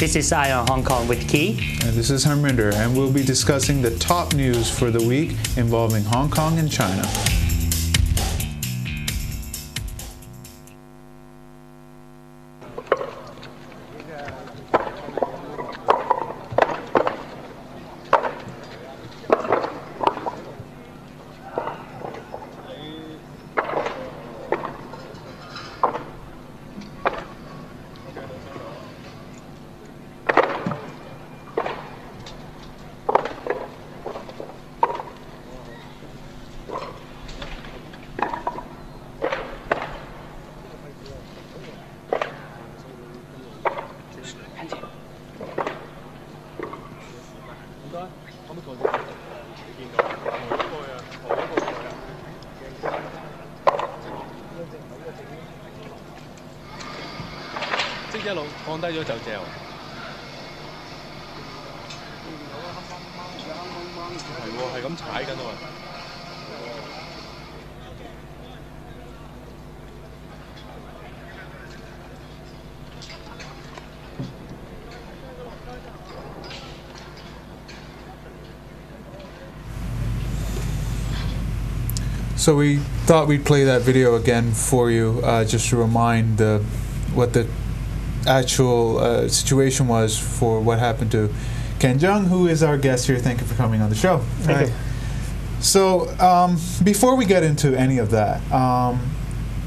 This is Ion Hong Kong with Key. And this is Harminder, and we'll be discussing the top news for the week involving Hong Kong and China. So we thought we'd play that video again for you, just to remind what the actual situation was for what happened to Ken Tsang, who is our guest here. Thank you for coming on the show. Thank you. So before we get into any of that,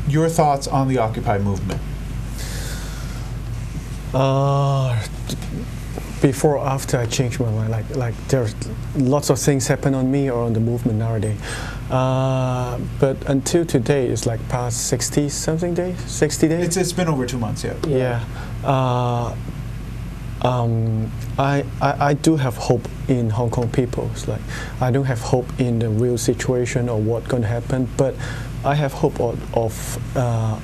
your thoughts on the Occupy movement? Before or after I changed my mind, like there's lots of things happen on me or on the movement nowadays. But until today, it's like past 60-something days, 60 days. It's been over 2 months, yeah. Yeah. I do have hope in Hong Kong people. It's like I don't have hope in the real situation or what's going to happen, but I have hope of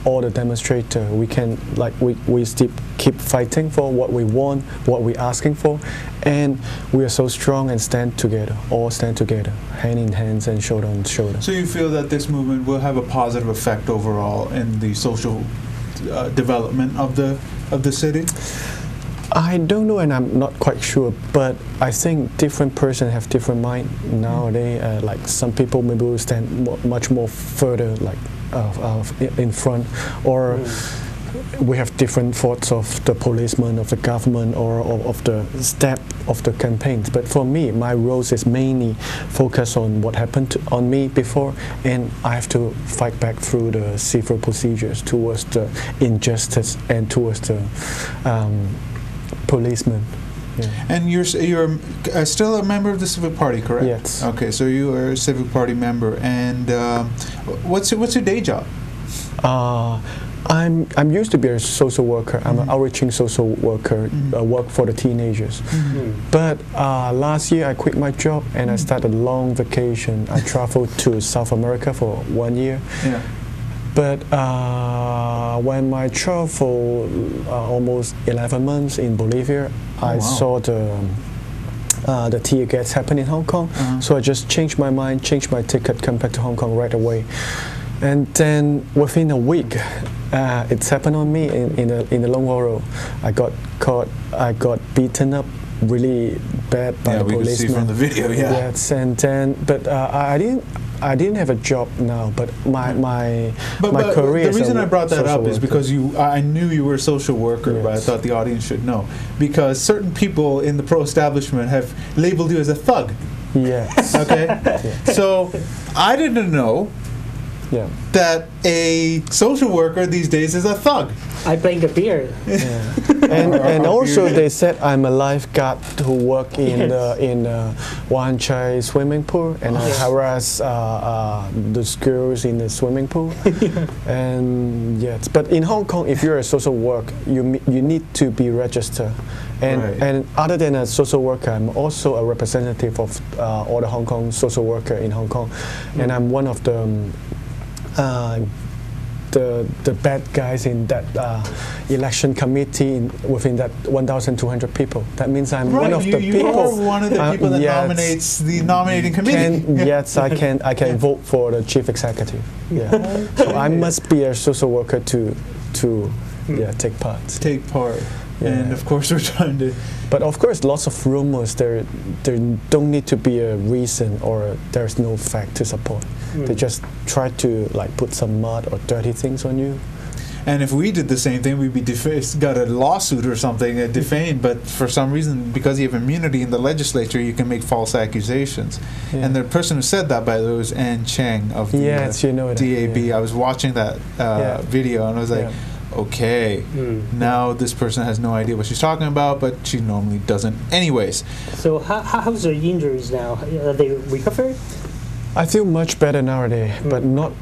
all the demonstrators. We can, we still keep fighting for what we want, what we're asking for, and we are so strong and stand together, all stand together, hand in hands and shoulder on shoulder. So you feel that this movement will have a positive effect overall in the social development of the city? I don't know, and I'm not quite sure, but I think different person have different mind nowadays. Like some people maybe will stand much more further, like in front, or we have different thoughts of the policeman, of the government, or of the step of the campaigns. But for me, my role is mainly focused on what happened on me before, and I have to fight back through the civil procedures towards the injustice and towards the policemen. Yeah. And you're still a member of the Civic Party, correct? Yes. Okay, so you are a Civic Party member, and what's your day job? I'm used to be a social worker. I'm an outreaching social worker. Work for the teenagers. But last year I quit my job and I started a long vacation. I traveled to South America for 1 year. Yeah. But when I traveled almost 11 months in Bolivia, I saw the tear gas happen in Hong Kong. So I just changed my mind, changed my ticket, come back to Hong Kong right away. And then within a week, it's happened on me in the Long Wall Road. I got caught, I got beaten up really bad by the policeman. Yeah, we can see from the video, yeah. Yes, and then, but I didn't have a job now, but my career. The reason I brought that up is worker. because I knew you were a social worker, Yes. but I thought the audience should know, because certain people in the pro-establishment have labeled you as a thug. Yes. Okay. Yeah. So I didn't know that a social worker these days is a thug. I blame the beer. Yeah. and also they said I'm a lifeguard who work in the Wan Chai swimming pool, and I harass the girls in the swimming pool. And yes, but in Hong Kong, if you're a social worker, you need to be registered. And other than a social worker, I'm also a representative of all the Hong Kong social worker in Hong Kong, and I'm one of the bad guys in that election committee within that 1,200 people. That means I'm one of the people. You are one of the people that nominates the nominating committee. Yes, I can vote for the chief executive. Yeah, so I must be a social worker to take part. Take part. And of course, we're trying to. But of course, lots of rumors. There don't need to be a reason or there's no fact to support. They just try to like put some mud or dirty things on you. And if we did the same thing, we'd be got a lawsuit or something, defamed. But for some reason, because you have immunity in the legislature, you can make false accusations. Yeah. And the person who said that, by the way, was Ken Tsang of the DAB. Yeah. I was watching that video, and I was like, okay, now this person has no idea what she's talking about, but she normally doesn't anyways. So how's your injuries now? Are they recovered? I feel much better nowadays, but not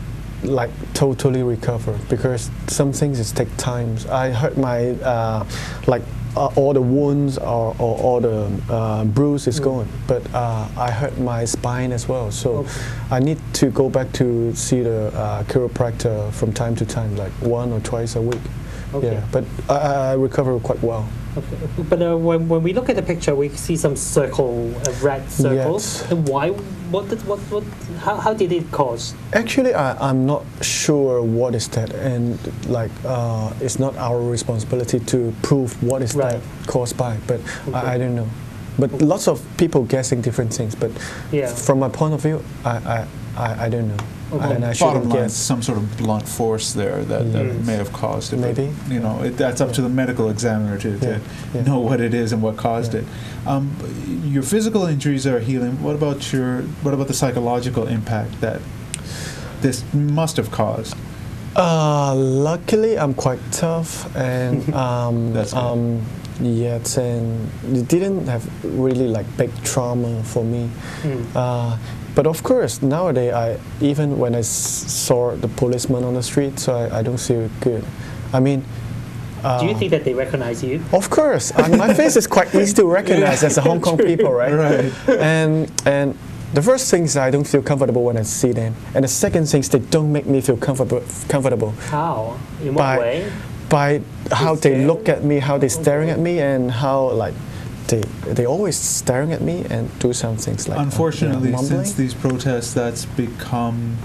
like totally recover, because some things it take time. I hurt my all the wounds or all the bruise is gone, but I hurt my spine as well, so I need to go back to see the chiropractor from time to time, like 1 or twice a week. Yeah, but I recover quite well. Okay. But when we look at the picture, we see some red circles. Yes. And why? How did it cause? Actually, I'm not sure what is that, and like it's not our responsibility to prove what is that caused by. But I don't know. But lots of people guessing different things. But from my point of view, I don't know. And I bottom line, guess some sort of blunt force there that may have caused it. Maybe. But, you know, that's up to the medical examiner to know what it is and what caused it. Your physical injuries are healing. What about the psychological impact that this must have caused? Luckily, I'm quite tough, and That's good. Yes, and it didn't have really like big trauma for me. But of course, nowadays, even when I saw the policeman on the street, so I don't feel good. I mean, do you think that they recognize you? Of course, my face is quite easy to recognize as a Hong Kong people, right? Right. And the first thing is I don't feel comfortable when I see them, and the second thing is they don't make me feel comfortable. How? In what way? By how they look at me, how they're staring at me, and how like they always staring at me and do some things like unfortunately mumbling. Since these protests, that's become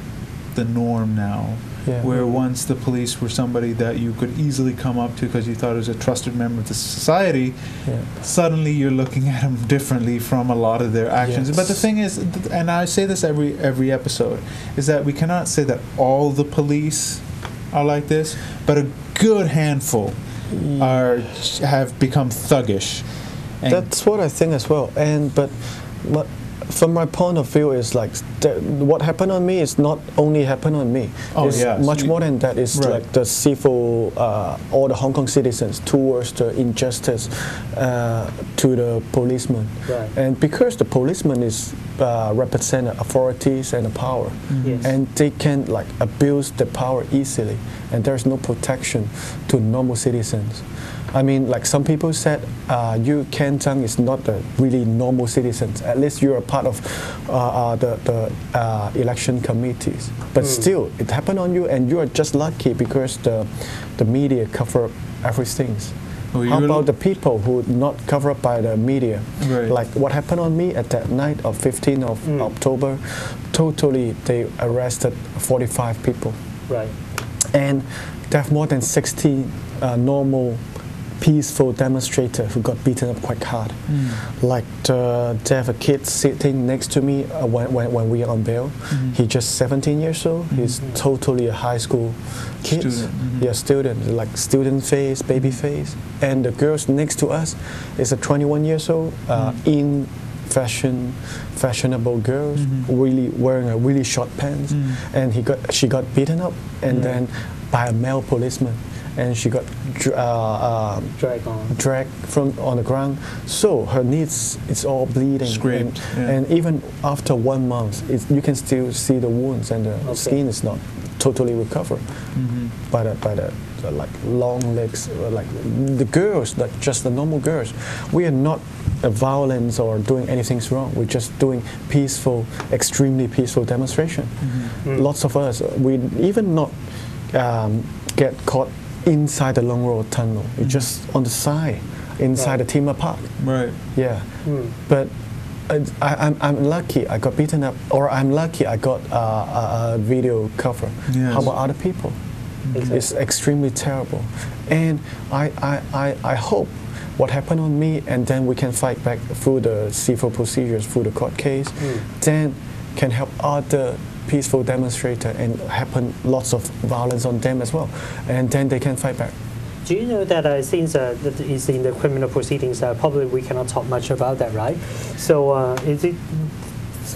the norm now. Where once the police were somebody that you could easily come up to because you thought it was a trusted member of the society, suddenly you're looking at them differently from a lot of their actions. But the thing is, and I say this every episode, is that we cannot say that all the police are like this, but a good handful have become thuggish. That's what I think as well. But from my point of view, is like what happened on me is not only happened on me. It's much more than that. It's like the civil, all the Hong Kong citizens towards the injustice to the policeman. And because the policeman is represent authorities and the power, and they can like abuse the power easily, and there's no protection to normal citizens. I mean, like some people said, you, Ken Tsang, is not a really normal citizen. At least you're a part of the election committees. But still, it happened on you, and you are just lucky because the media cover everything. How about the people who not covered by the media? Like what happened on me at that night of 15th of October, totally they arrested 45 people. And they have more than 60 normal peaceful demonstrator who got beaten up quite hard. Like they have a kid sitting next to me when we are on bail. He's just 17 years old. He's totally a high school kid. Student, like student face, baby face. And the girls next to us is a 21 years old, in fashionable girls, really wearing a really short pants. And she got beaten up, and then by a male policeman. And she got dragged from on the ground, so her knees is all bleeding, scraped, and even after 1 month, you can still see the wounds, and the skin is not totally recovered by the like long legs, like the girls, like just the normal girls. We are not violence or doing anything wrong. We're just doing peaceful, extremely peaceful demonstration. Lots of us, we even not get caught inside the Long Road Tunnel. It's just on the side, inside the Timber Park. But I'm lucky I got beaten up, or I'm lucky I got a video cover. How about other people? It's extremely terrible. And I hope what happened on me, and then we can fight back through the civil procedures, through the court case. Then can help other peaceful demonstrator and happen lots of violence on them as well, and then they can fight back. Do you know that since that is in the criminal proceedings, probably we cannot talk much about that, right? So is it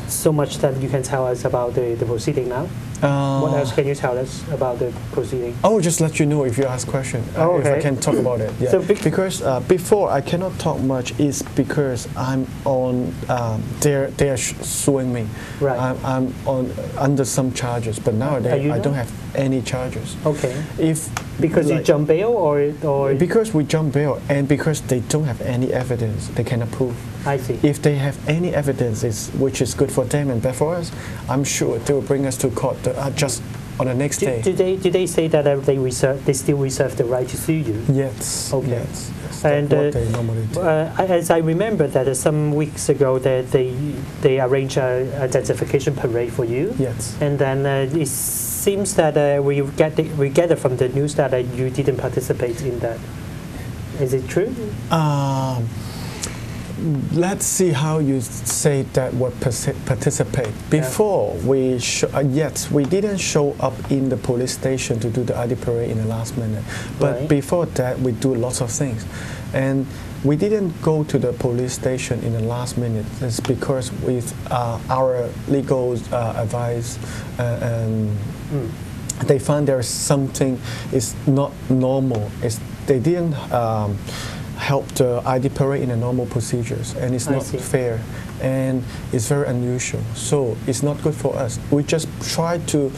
so much that you can tell us about the proceeding now? What else can you tell us about the proceeding? I will just let you know if you ask question. Okay. If I can talk about it. Yeah. So because before I cannot talk much is because I'm on. They are suing me. Right. I'm on under some charges, but nowadays I don't have any charges. Okay. If because you jump bail or because we jump bail and because they don't have any evidence, they cannot prove. I see. If they have any evidence which is good for them and bad for us, I'm sure they will bring us to court just on the next day. Do they say that they still reserve the right to sue you? Yes. Okay. Yes. And what they normally do. as I remember that some weeks ago that they arranged an identification parade for you. Yes. And then it seems that we gather from the news that you didn't participate in that. Is it true? Let's see how you say that word participate. Before we we didn't show up in the police station to do the ID parade in the last minute. But Right. before that, we do lots of things. And we didn't go to the police station in the last minute. It's because with our legal advice they found there's something is not normal. They didn't help the ID parade in the normal procedures, and it's not fair, and it's very unusual. So it's not good for us. We just try to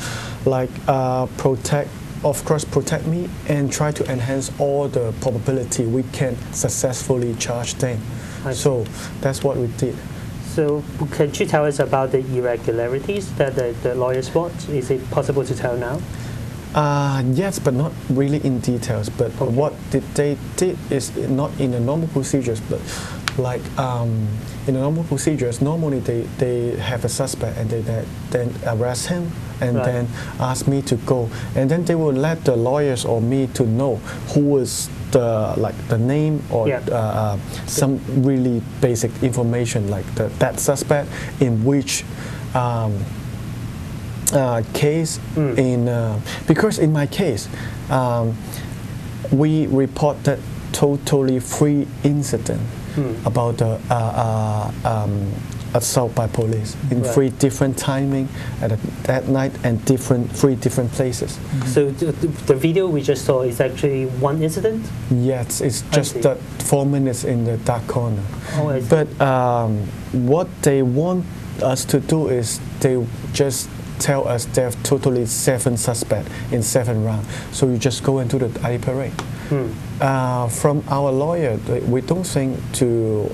protect me and try to enhance all the probability we can successfully charge them. So that's what we did. So can you tell us about the irregularities that the lawyers spot? Is it possible to tell now? Yes, but not really in details. But what they did is not in the normal procedures, but in the normal procedures, normally they have a suspect and they then arrest him and then ask me to go, and then they will let the lawyers or me to know who is the name or some really basic information like that suspect in which case because in my case we reported totally 3 incidents about the assault by police in 3 different timing at night and 3 different places. So the video we just saw is actually 1 incident? Yes, it's just that 4 minutes in the dark corner. Oh, I see. But what they want us to do is they just tell us there are totally 7 suspects in 7 rounds. So you just go and do the ID parade. From our lawyer, we don't think to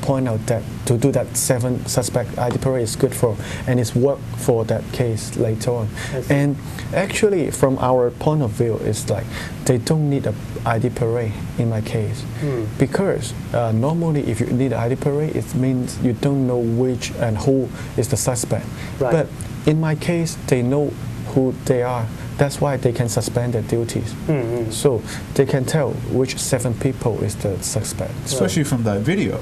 point out that to do that 7 suspect ID parade is good for, and it's work for that case later on. And actually, from our point of view, it's like they don't need a ID parade in my case, because normally if you need an ID parade, it means you don't know which and who is the suspect. Right. But in my case, they know who they are. That's why they can suspend their duties. So they can tell which 7 people is the suspect. Especially from that video.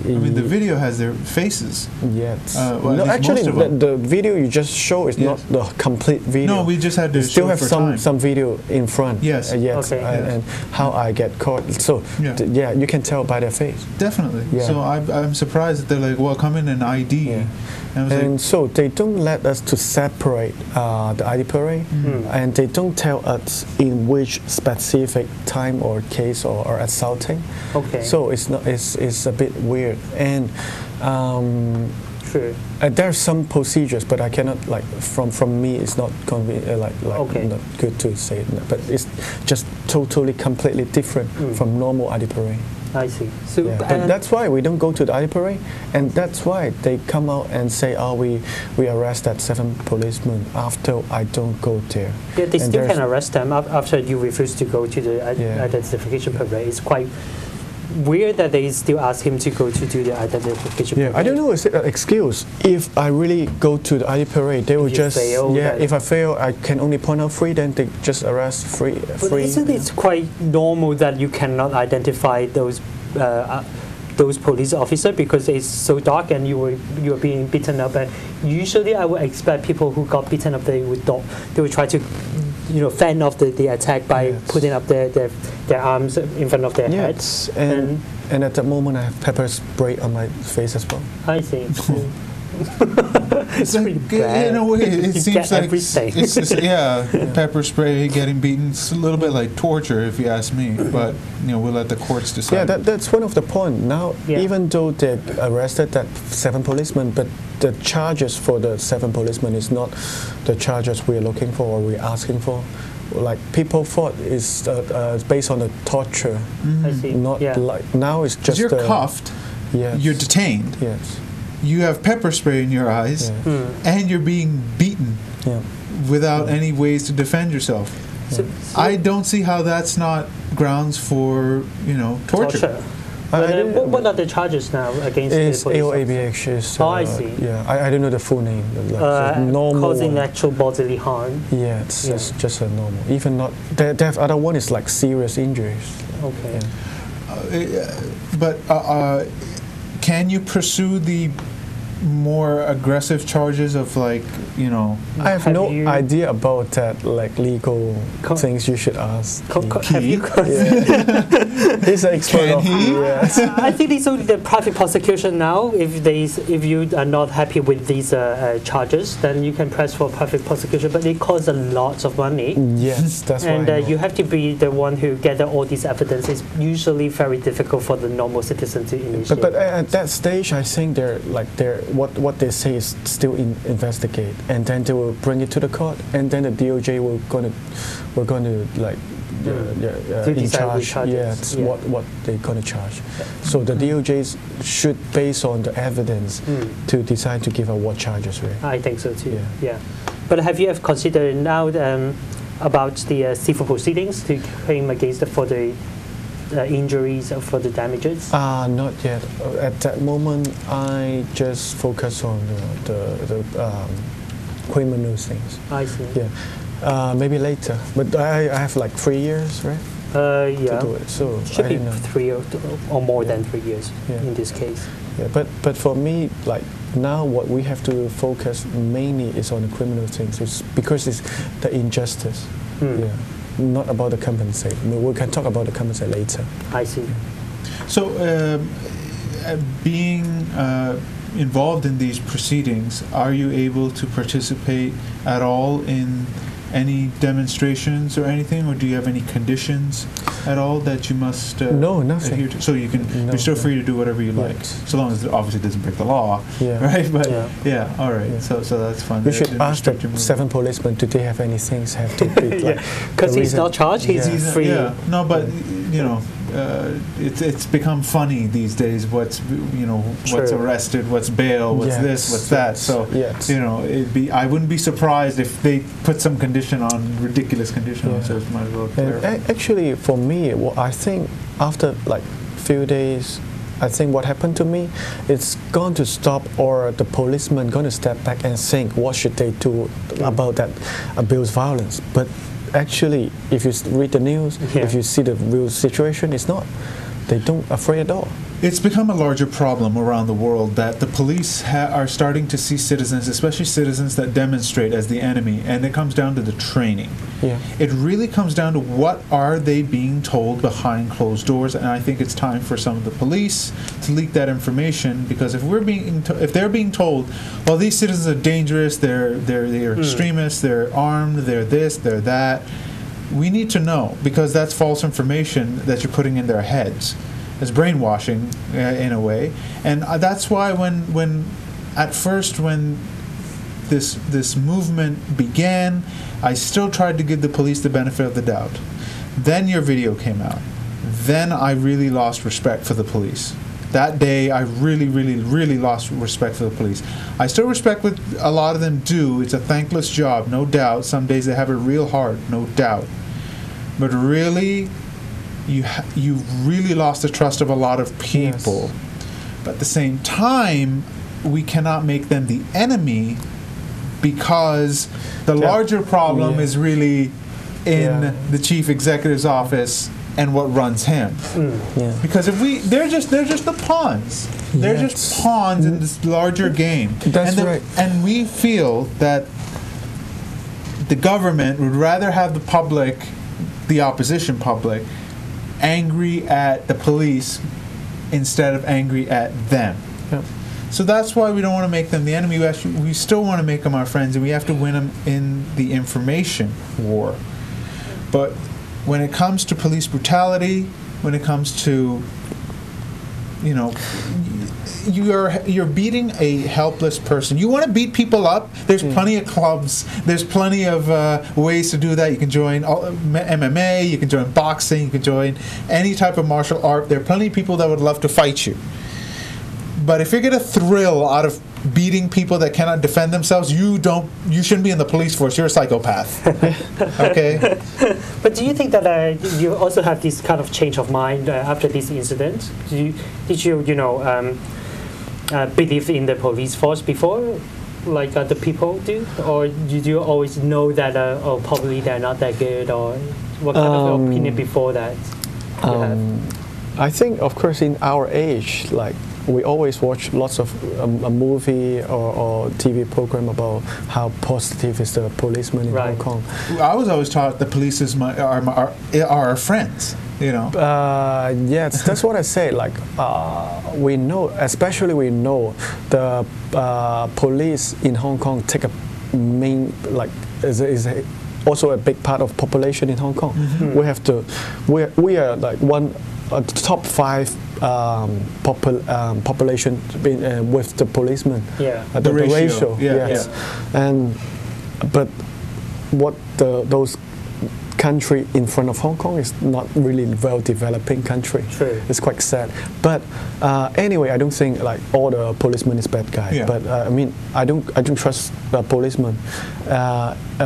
I mean, the video has their faces. Yes. No, actually, the video you just show is not the complete video. No, we just had to still show have for some video in front. Yes. Yes. Okay. And how I get caught. So you can tell by their face. Definitely. Yeah. So I'm surprised that they're like, well, come in and ID. Yeah. And so they don't let us to separate the ID parade, and they don't tell us in which specific time or case or assaulting. Okay. So it's a bit weird, and True. There's some procedures, but I cannot from me it's not not good to say it, but it's just totally completely different from normal ID parade. I see. So, but that's why we don't go to the ID parade, and that's why they come out and say, "Oh, we arrest that 7 policemen." After I don't go there. Yeah, they still can arrest them after you refuse to go to the identification parade. It's quite weird that they still ask him to go to do the identification parade. I don't know. Is it an excuse? If I really go to the ID parade, they will just if I fail, I can only point out 3. Then they just arrest 3. But isn't it quite normal that you cannot identify those those police officer because it's so dark and you were being beaten up. And usually, I would expect people who got beaten up they would try to fend off the attack by putting up their arms in front of their heads. And at that moment, I have pepper spray on my face as well. I see. It's pretty bad. In a way, it seems like everything. it's just, pepper spray, getting beaten. It's a little bit like torture, if you ask me. But we'll let the courts decide. Yeah, that's one of the points. Now, even though they arrested that 7 policemen, but the charges for the 7 policemen is not the charges we're looking for or we're asking for. Like people thought is based on the torture. I see. Not like now it's just you're cuffed. Yes. You're detained. Yes. You have pepper spray in your eyes, and you're being beaten without any ways to defend yourself. So I don't see how that's not grounds for torture. What are the charges now against the police? AOABH. I see. Yeah, I don't know the full name. Like normal causing actual bodily harm. Yeah, it's just a normal. Even not. The other one is like serious injuries. Okay. But can you pursue the more aggressive charges of I have no idea about that, like legal things you should ask. Have you He's an expert. Yes. I think it's only the private prosecution now. If you are not happy with these charges, then you can press for private prosecution. But it costs a lot of money. Yes, that's and why. You have to be the one who gather all this evidence. It's usually very difficult for the normal citizen to initiate. But at that stage, I think what they say is still investigate, and then they will bring it to the court, and then the DOJ will going to in charge. What they're going to charge. So the DOJ should, based on the evidence, to decide to give out what charges. Right? I think so too. Yeah. But have you ever considered now about the civil proceedings to claim against for the injuries or for the damages? Not yet. At that moment, I just focus on the criminal things. I see. Yeah. Maybe later. But I have like 3 years, right? Yeah. To do it. So should be know. 3 or more than 3 years in this case. Yeah. But for me, like now, what we have to focus mainly is on the criminal things, because it's the injustice. Yeah. Not about the compensate. We can talk about the compensate later. I see. So, being involved in these proceedings, are you able to participate at all in any demonstrations or anything, or do you have any conditions at all that you must no, nothing. adhere to? So you're still free to do whatever you like, so long as it obviously doesn't break the law, right? But all right. So that's fine. We should ask the 7 policemen, do they have any things have to be because he's not charged, he's free. Yeah, no, but it's become funny these days. What's what's arrested, what's bail, what's this, what's that. So I wouldn't be surprised if they put some condition on ridiculous condition on, so it might as well clarify. Actually, for me, I think after like few days, I think what happened to me, it's going to stop, or the policeman going to step back and think what should they do about that abuse violence. But actually, if you read the news, if you see the real situation, it's not. They don't afraid at all. It's become a larger problem around the world that the police are starting to see citizens, especially citizens that demonstrate, as the enemy, and it comes down to the training. Yeah. It really comes down to what are they being told behind closed doors, and I think it's time for some of the police to leak that information, because if they're being told, well, these citizens are dangerous, they're extremists, they're armed, they're this, they're that, we need to know, because that's false information that you're putting in their heads. It's brainwashing in a way, and that's why when at first when this movement began, I still tried to give the police the benefit of the doubt. Then your video came out. Then I really lost respect for the police. That day, I really, really, really lost respect for the police. I still respect what a lot of them do. It's a thankless job, no doubt. Some days they have it real hard, no doubt. But really, you really lost the trust of a lot of people. Yes. But at the same time, we cannot make them the enemy, because the larger problem is really in the chief executive's office and what runs him. Yeah. Because if they're just the pawns. They're just pawns in this larger game. That's right. And we feel that the government would rather have the public, the opposition public, angry at the police instead of angry at them. Yep. So that's why we don't want to make them the enemy. We still want to make them our friends, and we have to win them in the information war. But when it comes to police brutality, when it comes to, you know, you're beating a helpless person. You want to beat people up? There's plenty of clubs. There's plenty of ways to do that. You can join MMA. You can join boxing. You can join any type of martial art. There are plenty of people that would love to fight you. But if you get a thrill out of beating people that cannot defend themselves, you shouldn't be in the police force. You're a psychopath. Okay. But do you think that you also have this kind of change of mind after this incident? Did you believe in the police force before, like other people do, or did you always know that probably they're not that good, or what kind of opinion before that? I think, of course, in our age, like, we always watch lots of a movie or TV program about how positive is the policeman in Hong Kong. I was always taught the police are our friends. You know. Yes, that's what I say. Like, we know, especially we know the police in Hong Kong take a main, like, is also a big part of population in Hong Kong. We have to, we are like top 5 population with the policemen. Yeah. The ratio. Yes. And but what those country in front of Hong Kong is not really well developing country. True. It's quite sad. But anyway, I don't think like all the policemen is bad guy. Yeah. But I mean, I don't trust the policemen.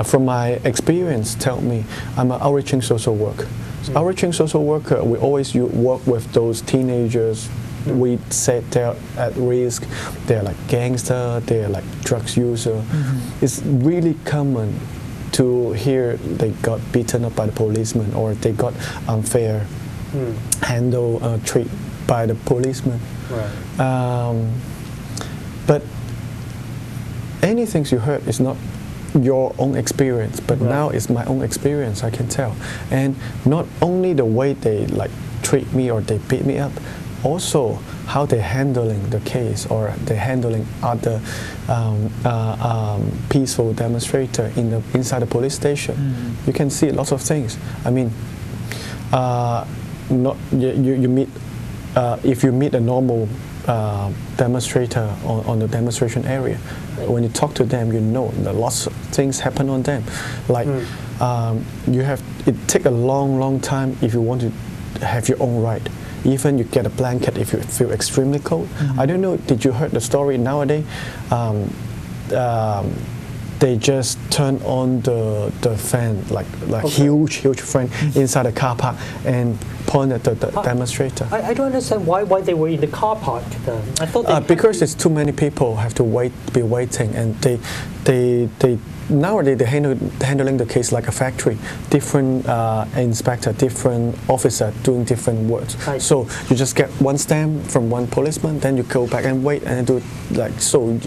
From my experience, tell me, I'm an outreaching social worker. Outreaching social worker, we always work with those teenagers. We said they're at risk. They're like gangster. They're like drugs user. It's really common to hear they got beaten up by the policeman, or they got unfair treat by the policeman. Right. But anything you heard is not your own experience, but now it's my own experience, I can tell. And not only the way they like treat me or they beat me up, also how they're handling the case, or they're handling other peaceful demonstrator inside the police station. You can see lots of things. I mean, you meet if you meet a normal demonstrator on the demonstration area, when you talk to them, you know that lots of things happen on them. Like it take a long time if you want to have your own right. Even you get a blanket if you feel extremely cold. I don't know, did you heard the story nowadays? They just turn on the fan, like huge fan inside the car park, and point at the demonstrator. I don't understand why they were in the car park then. I thought because it's too many people have to be waiting, and they nowadays they're handling the case like a factory. Different inspector, different officer doing different works. So you just get one stamp from one policeman, then you go back and wait and do like so.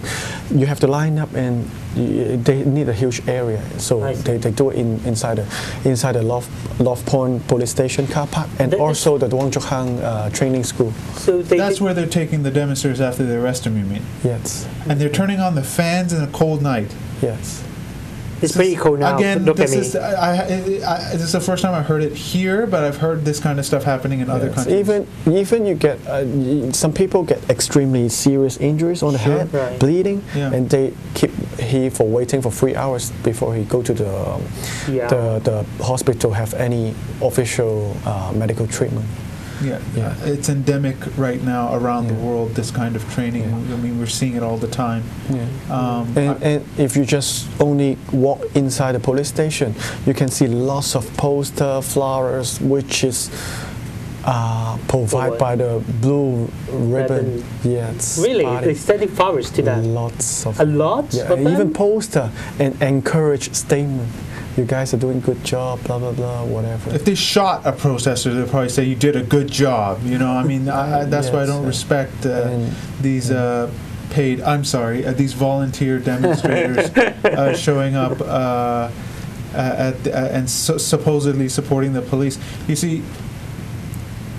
You have to line up, and they need a huge area. So they do it inside the Loft Point police station car park, and also the Wong Chuk Hang training school. So that's where they're taking the demonstrators after they arrest them, you mean? Yes. And they're turning on the fans in a cold night. Yes. It's pretty cool now. Again, Look this at me. this is the first time I heard it here, but I've heard this kind of stuff happening in other countries. Even you get some people get extremely serious injuries on the head, bleeding, and they keep for waiting for 3 hours before he go to the hospital have any official medical treatment. Yeah, it's endemic right now around the world, this kind of training. I mean, we're seeing it all the time. And if you just only walk inside the police station, you can see lots of poster, flowers, which is provided by the Blue Ribbon. Yes. Really? They're sending flowers to that? Lots of. A lot? Yeah, and even poster and encourage statement. you guys are doing good job, blah blah blah, whatever. If they shot a protester, they'll probably say you did a good job. You know, I mean, that's why I don't respect these paid. I'm sorry, these volunteer demonstrators showing up and supposedly supporting the police. You see,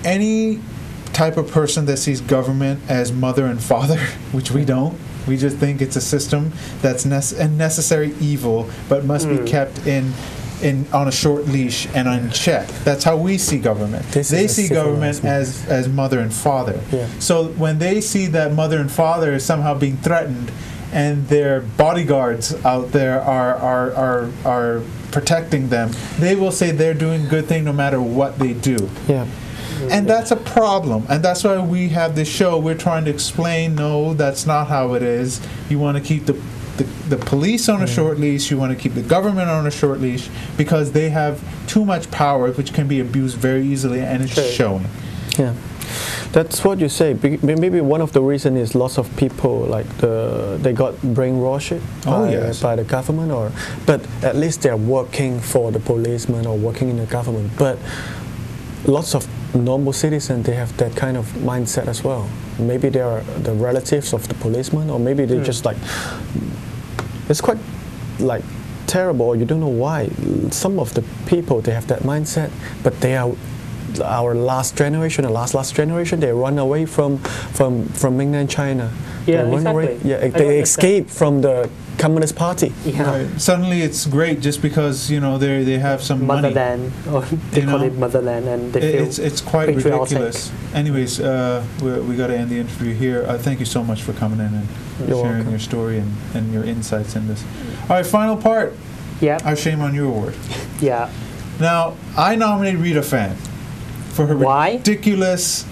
any type of person that sees government as mother and father, which we don't. We just think it's a system that's a necessary evil, but must be kept on a short leash and unchecked. That's how we see government. They see government as mother and father. Yeah. So when they see that mother and father is somehow being threatened, and their bodyguards out there are protecting them, they will say they're doing a good thing no matter what they do. Yeah. And that's a problem. And that's why we have this show. We're trying to explain, no, that's not how it is. You want to keep the police on a short leash. You want to keep the government on a short leash because they have too much power, which can be abused very easily, and it's shown. Yeah. That's what you say. Maybe one of the reasons is lots of people they got brainwashed by the government, but at least they're working for the policeman or working in the government. But lots of normal citizens, they have that kind of mindset as well. Maybe they are the relatives of the policeman, or maybe they just it's quite terrible. You don't know why. Some of the people, they have that mindset, but they are our last generation, the last generation. They run away from mainland China. Yeah, they run exactly. away. Yeah, they escape from the Communist Party. Yeah. Right. Suddenly it's great just because they have some motherland, money. or they call it motherland, and they feel it's quite patriotic. ridiculous. Anyways, we got to end the interview here. Thank you so much for coming in and You're sharing welcome. your story and your insights in this. All right, final part. Yeah. Our Shame on You award. Yeah. Now, I nominate Rita Fan for her ridiculous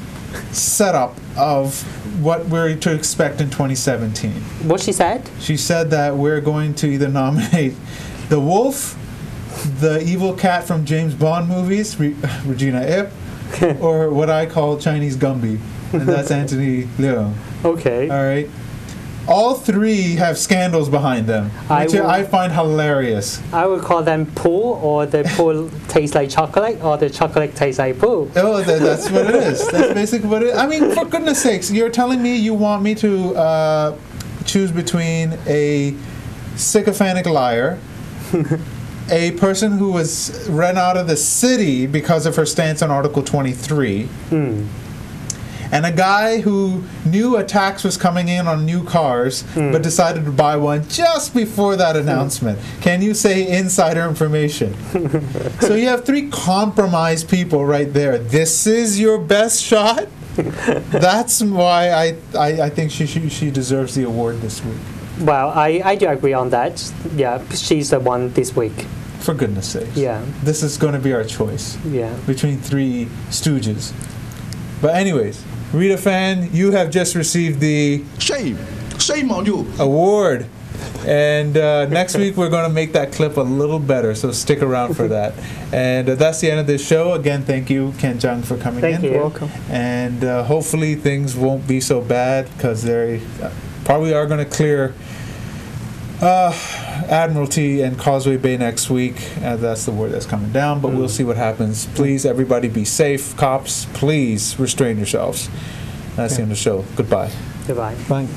setup of what we're to expect in 2017. What she said? She said that we're going to either nominate the wolf, the evil cat from James Bond movies, Regina Ip, or what I call Chinese Gumby, and that's Anthony Leung. Okay. All right. All three have scandals behind them, which I find hilarious. I would call them poo, or the poo tastes like chocolate, or the chocolate tastes like poo. Oh, that's what it is. That's basically what it is. I mean, for goodness sakes, you're telling me you want me to choose between a sycophantic liar, a person who was run out of the city because of her stance on Article 23, and a guy who knew a tax was coming in on new cars, but decided to buy one just before that announcement. Can you say insider information? So you have three compromised people right there. This is your best shot? That's why I think she deserves the award this week. Well, I do agree on that. Yeah, she's the one this week. For goodness sakes. Yeah. This is going to be our choice. Yeah. Between three stooges. But anyways, Rita Fan, you have just received the Shame on you award. And next week we're going to make that clip a little better, so stick around for that. And that's the end of this show. Again, thank you, Ken Tsang, for coming in. Thank you. You're welcome. And hopefully things won't be so bad, because they probably are going to clear Admiralty and Causeway Bay next week. That's the word that's coming down, but we'll see what happens. Please, everybody, be safe. Cops, please restrain yourselves. That's the end of the show. Goodbye. Goodbye. Bye.